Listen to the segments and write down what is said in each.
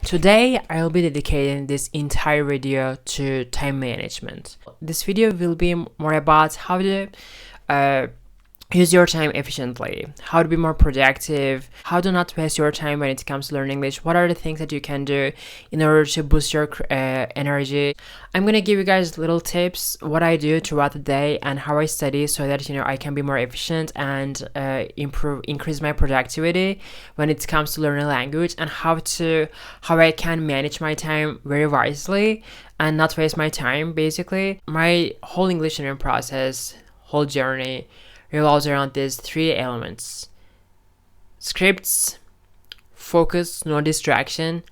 Today, I'll be dedicating this entire video to time management. This video will be more about how to use your time efficiently, how to be more productive, how to not waste your time when it comes to learning English, what are the things that you can do in order to boost your energy. I'm gonna give you guys little tips, what I do throughout the day and how I study so that I can be more efficient and increase my productivity when it comes to learning a language, and how I can manage my time very wisely and not waste my time. Basically, my whole English learning process, whole journey revolves around these three elements: scripts, focus, no distraction,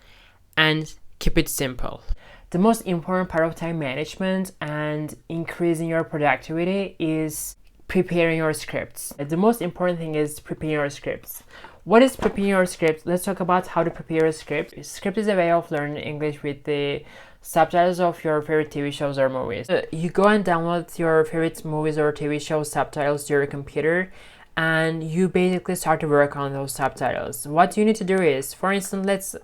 and keep it simple. The most important part of time management and increasing your productivity is preparing your scripts. The most important thing is preparing your scripts. What is preparing your script? Let's talk about how to prepare a script. A script is a way of learning English with the subtitles of your favorite TV shows or movies. You go and download your favorite movies or TV shows subtitles to your computer, and you basically start to work on those subtitles. What you need to do is, for instance,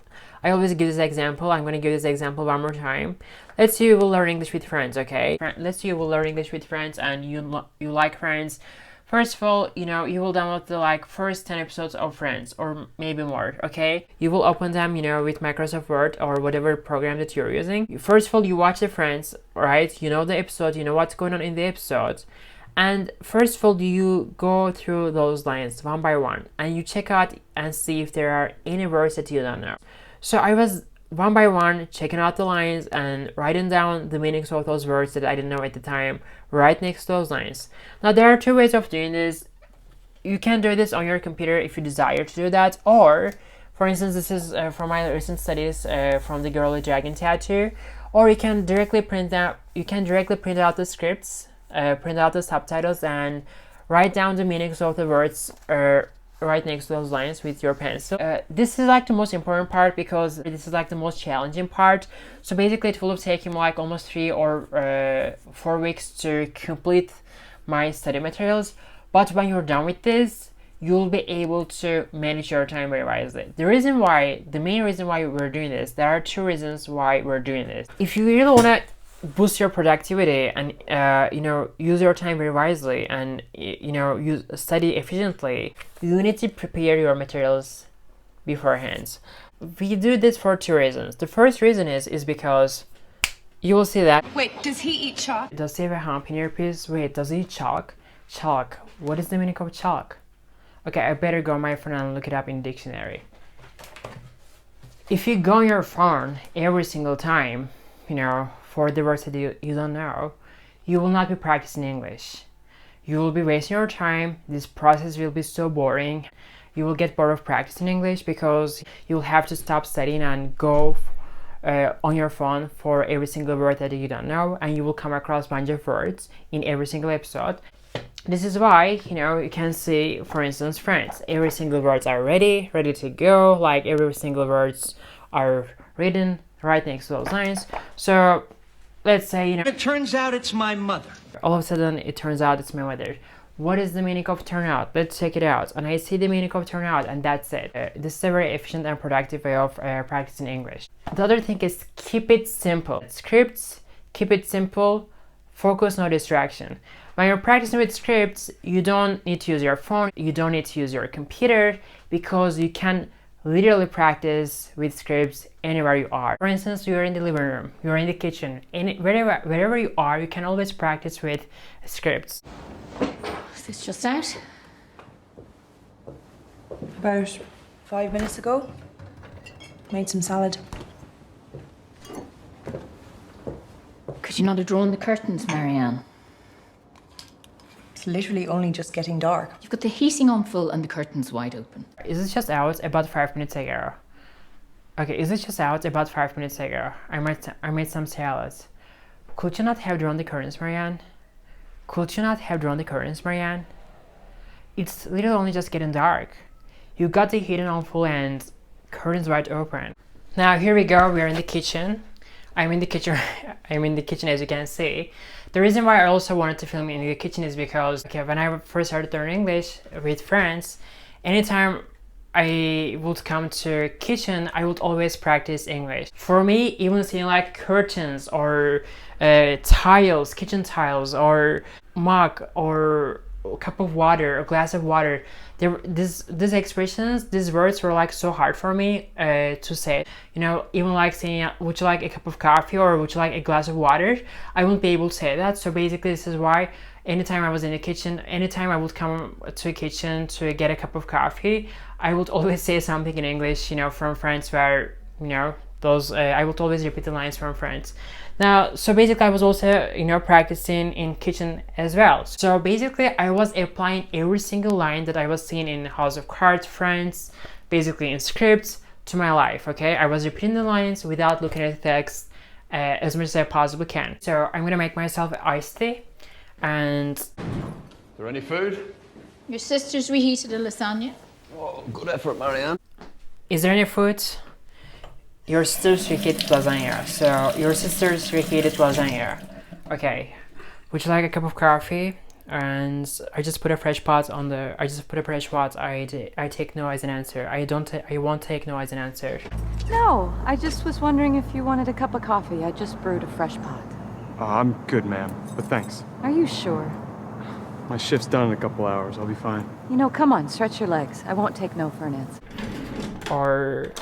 I always give this example. I'm going to give this example one more time. Let's say you will learn English with friends, okay? Let's say you will learn English with friends and you like Friends. First of all, you will download the first 10 episodes of Friends, or maybe more, okay? You will open them, with Microsoft Word or whatever program that you're using. First of all, you watch the Friends, right? You know the episode, you know what's going on in the episode. And first of all, you go through those lines one by one and you check out and see if there are any words that you don't know. So I was one by one checking out the lines and writing down the meanings of those words that I didn't know at the time right next to those lines. Now there are two ways of doing this. You can do this on your computer if you desire to do that, or for instance, this is from my recent studies from the girl with dragon tattoo, or you can directly print out the scripts, print out the subtitles and write down the meanings of the words right next to those lines with your pencil. This is the most important part, because this is the most challenging part. So basically it will have taken almost 3 or 4 weeks to complete my study materials. But when you're done with this, you'll be able to manage your time very wisely. The main reason why we're doing this, there are 2 reasons why we're doing this. If you really want to boost your productivity and use your time very wisely and study efficiently, you need to prepare your materials beforehand. We do this for 2 reasons. The first reason is because you will see that. Wait, does he eat chalk? Does he have a hump in your piece? Wait, does he eat chalk? Chalk. What is the meaning of chalk? Okay, I better go on my phone and look it up in the dictionary. If you go on your phone every single time, for the words that you don't know, you will not be practicing English. You will be wasting your time. This process will be so boring. You will get bored of practicing English because you'll have to stop studying and go on your phone for every single word that you don't know, and you will come across a bunch of words in every single episode. This is why, you can see, for instance, Friends. Every single words are ready to go. Every single words are written right next to those lines. So let's say, It turns out it's my mother. all of a sudden it turns out it's my mother. What is the meaning of turn out? Let's check it out. And I see the meaning of turn out, and that's it. This is a very efficient and productive way of practicing English. The other thing is keep it simple. Scripts, keep it simple, focus, no distraction. When you're practicing with scripts, you don't need to use your phone, you don't need to use your computer, because you can literally practice with scripts anywhere you are. For instance, you're in the living room, you're in the kitchen, wherever you are, you can always practice with scripts. Is this just out? About 5 minutes ago. Made some salad. Could you not have drawn the curtains, Marianne? It's literally only just getting dark. You've got the heating on full and the curtains wide open. Is this just out about 5 minutes ago? Okay, is this just out about 5 minutes ago? I made some salads. Could you not have drawn the curtains, Marianne? Could you not have drawn the curtains, Marianne? It's literally only just getting dark. You got the heating on full and curtains wide open. Now here we go, we're in the kitchen. I'm in the kitchen as you can see. The reason why I also wanted to film in the kitchen is because when I first started learning English with friends, anytime I would come to kitchen, I would always practice English. For me, even seeing like curtains or tiles, kitchen tiles, or mug, or a cup of water, a glass of water, these expressions, these words were like so hard for me to say. You know, even like saying, would you like a cup of coffee or would you like a glass of water? I wouldn't be able to say that. So basically, this is why anytime I was in the kitchen, anytime I would come to a kitchen to get a cup of coffee, I would always say something in English, you know, from Friends, where, you know, those I would always repeat the lines from Friends. Now, so basically I was also, you know, practicing in kitchen as well. So basically I was applying every single line that I was seeing in House of Cards, Friends, basically in scripts, to my life, okay? I was repeating the lines without looking at the text as much as I possibly can. So I'm gonna make myself iced tea. And Is there any food? Your sister's reheated a lasagna. Oh, good effort, Marianne. is there any food? Your sister's reheated lasagna. So your sister's reheated lasagna. Okay. Would you like a cup of coffee? And I just put a fresh pot on the. I just put a fresh pot. I take no as an answer. I won't take no as an answer. No, I just was wondering if you wanted a cup of coffee. I just brewed a fresh pot. I'm good, ma'am, but thanks. Are you sure? My shift's done in a couple hours. I'll be fine. You know, come on, stretch your legs. I won't take no for an answer. Or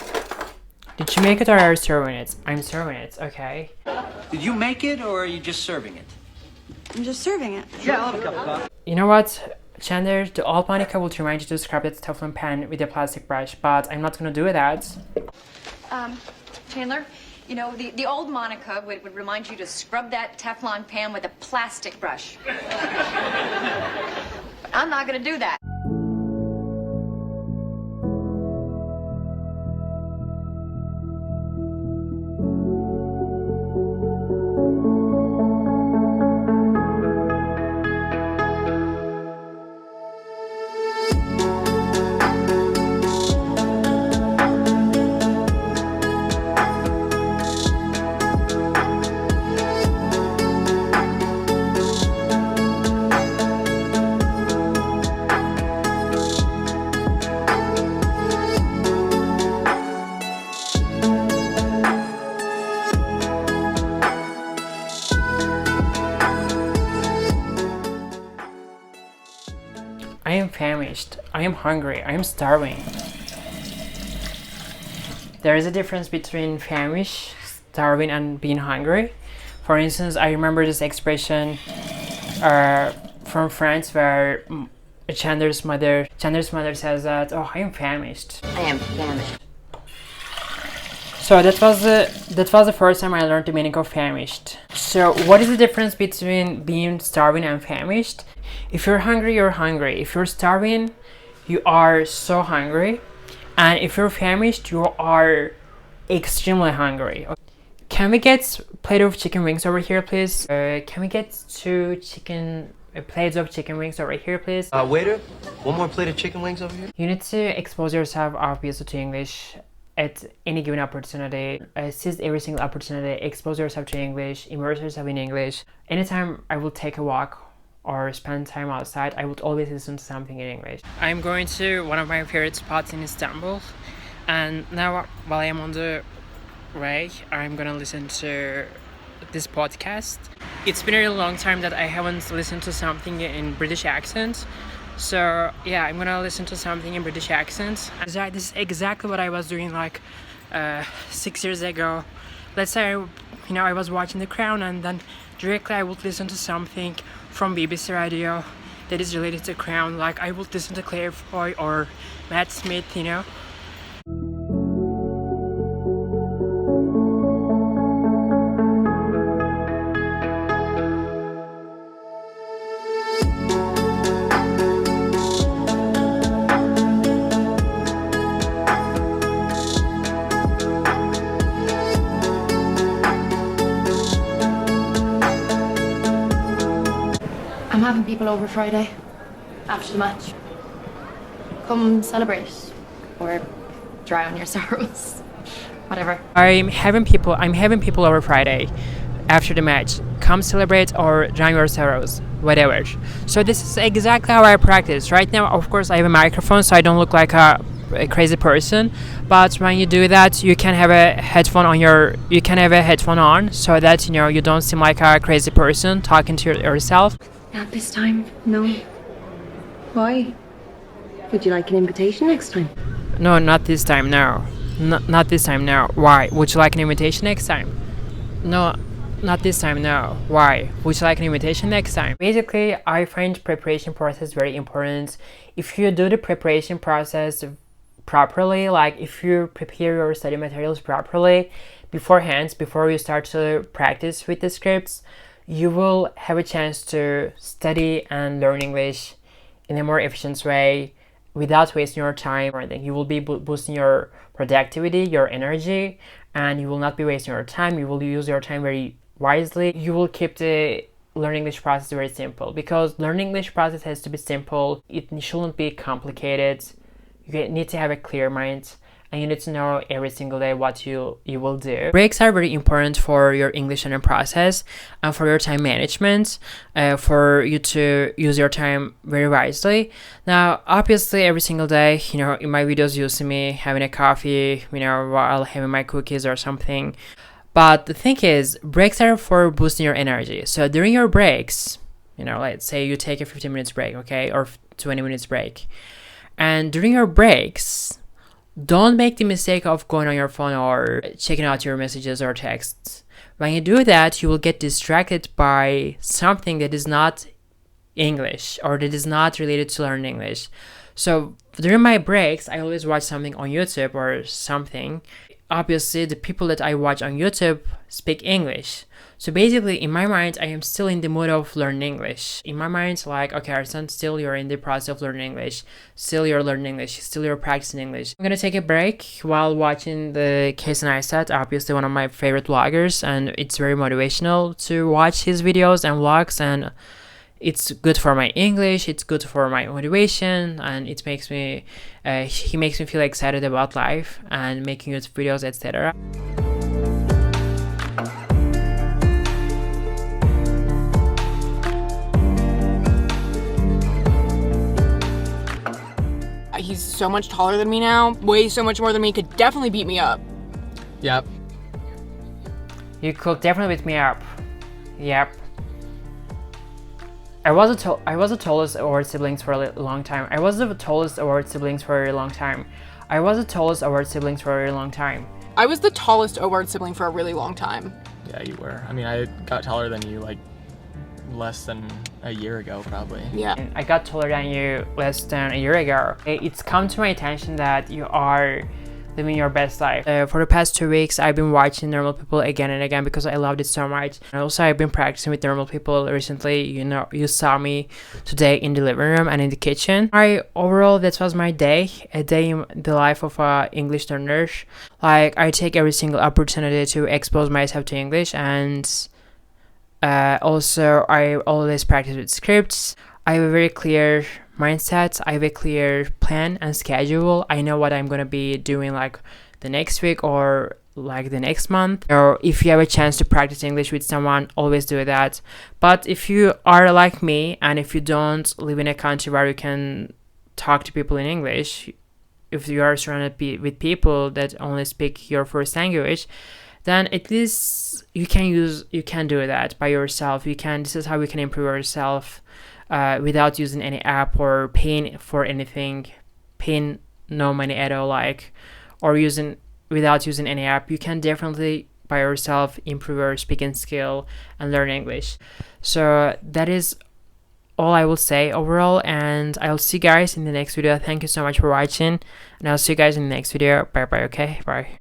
did you make it or are you serving it? I'm serving it. Okay. Did you make it or are you just serving it? I'm just serving it. Yeah, I'll have a cup of coffee. You know what, Chandler? The old Monica will remind you to scrub that Teflon pan with a plastic brush, but I'm not gonna do that. Chandler, you know, the old Monica would remind you to scrub that Teflon pan with a plastic brush. But I'm not gonna do that. I am famished. I am hungry. I am starving. There is a difference between famished, starving, and being hungry. For instance, I remember this expression from France where Chandler's mother says that, "Oh, I am famished." I am famished. So that was the first time I learned the meaning of famished. So what is the difference between being starving and famished? If you're hungry, you're hungry. If you're starving, you are so hungry. And if you're famished, you are extremely hungry. Can we get a plate of chicken wings over here, please? Can we get two plates of chicken wings over here, please? Waiter, one more plate of chicken wings over here. You need to expose yourself obviously to English at any given opportunity. Seize every single opportunity. Expose yourself to English. Immerse yourself in English. Anytime I will take a walk or spend time outside, I would always listen to something in English. I'm going to one of my favorite spots in Istanbul, and now while I'm on the way, I'm gonna listen to this podcast. It's been a really long time that I haven't listened to something in British accent, so yeah, I'm gonna listen to something in British accent. This is exactly what I was doing like 6 years ago. Let's say I was watching The Crown, and then directly I would listen to something from BBC Radio that is related to Crown. Like I would listen to Claire Foy or Matt Smith, you know. I'm having people over Friday after the match. Come celebrate or dry on your sorrows. Whatever. I'm having people over Friday after the match. Come celebrate or drown your sorrows, whatever. So this is exactly how I practice. Right now, of course, I have a microphone, so I don't look like a a crazy person. But when you do that, you can have a headphone on so that you don't seem like a crazy person talking to yourself. Not this time, no. Why? Would you like an invitation next time? No, not this time, no. Not this time, no. Why? Would you like an invitation next time? No, not this time, no. Why? Would you like an invitation next time? Basically, I find preparation process very important. If you do the preparation process properly, like if you prepare your study materials properly beforehand, before you start to practice with the scripts, you will have a chance to study and learn English in a more efficient way without wasting your time. Or you will be boosting your productivity, your energy, and you will not be wasting your time. You will use your time very wisely. You will keep the learning English process very simple, because learning English process has to be simple. It shouldn't be complicated. You need to have a clear mind, and you need to know every single day what you will do. Breaks are very important for your English learning process and for your time management, for you to use your time very wisely. Now, obviously, every single day, in my videos, you see me having a coffee, while having my cookies or something. But the thing is, breaks are for boosting your energy. So during your breaks, let's say you take a 15 minutes break, okay, or 20 minutes break. And during your breaks, don't make the mistake of going on your phone or checking out your messages or texts. When you do that, you will get distracted by something that is not English or that is not related to learning English. So during my breaks, I always watch something on YouTube or something. Obviously, the people that I watch on YouTube speak English. So basically, in my mind, I am still in the mood of learning English. In my mind, like, okay, Arsen, still you're in the process of learning English. Still you're learning English. Still you're practicing English. I'm gonna take a break while watching the Casey Neistat, obviously one of my favorite vloggers, and it's very motivational to watch his videos and vlogs, and it's good for my English, it's good for my motivation, and it makes me, he makes me feel excited about life and making YouTube videos, etc. He's so much taller than me now, way so much more than me, could definitely beat me up. Yep. You could definitely beat me up. Yep. I was the tallest award siblings for a long time. I was the tallest award siblings for a very long time. I was the tallest award siblings for a very long time. I was the tallest award sibling for a really long time. Yeah, you were. I mean, I got taller than you like less than a year ago, probably. Yeah. I got taller than you less than a year ago. It's come to my attention that you are living your best life. For the past 2 weeks, I've been watching Normal People again and again because I loved it so much. And also, I've been practicing with Normal People recently. You saw me today in the living room and in the kitchen. Overall, that was my day. A day in the life of a English learner. Like, I take every single opportunity to expose myself to English, and also I always practice with scripts. I have a very clear mindset. I have a clear plan and schedule. I know what I'm gonna be doing like the next week or like the next month. Or if you have a chance to practice English with someone, always do that. But if you are like me and if you don't live in a country where you can talk to people in English, if you are surrounded with people that only speak your first language, then at least you can do that by yourself. This is how you can improve yourself without using any app or paying for anything, paying no money at all, without using any app. You can definitely by yourself improve your speaking skill and learn English. So that is all I will say overall, and I'll see you guys in the next video. Thank you so much for watching, and I'll see you guys in the next video. Bye bye. Okay, bye.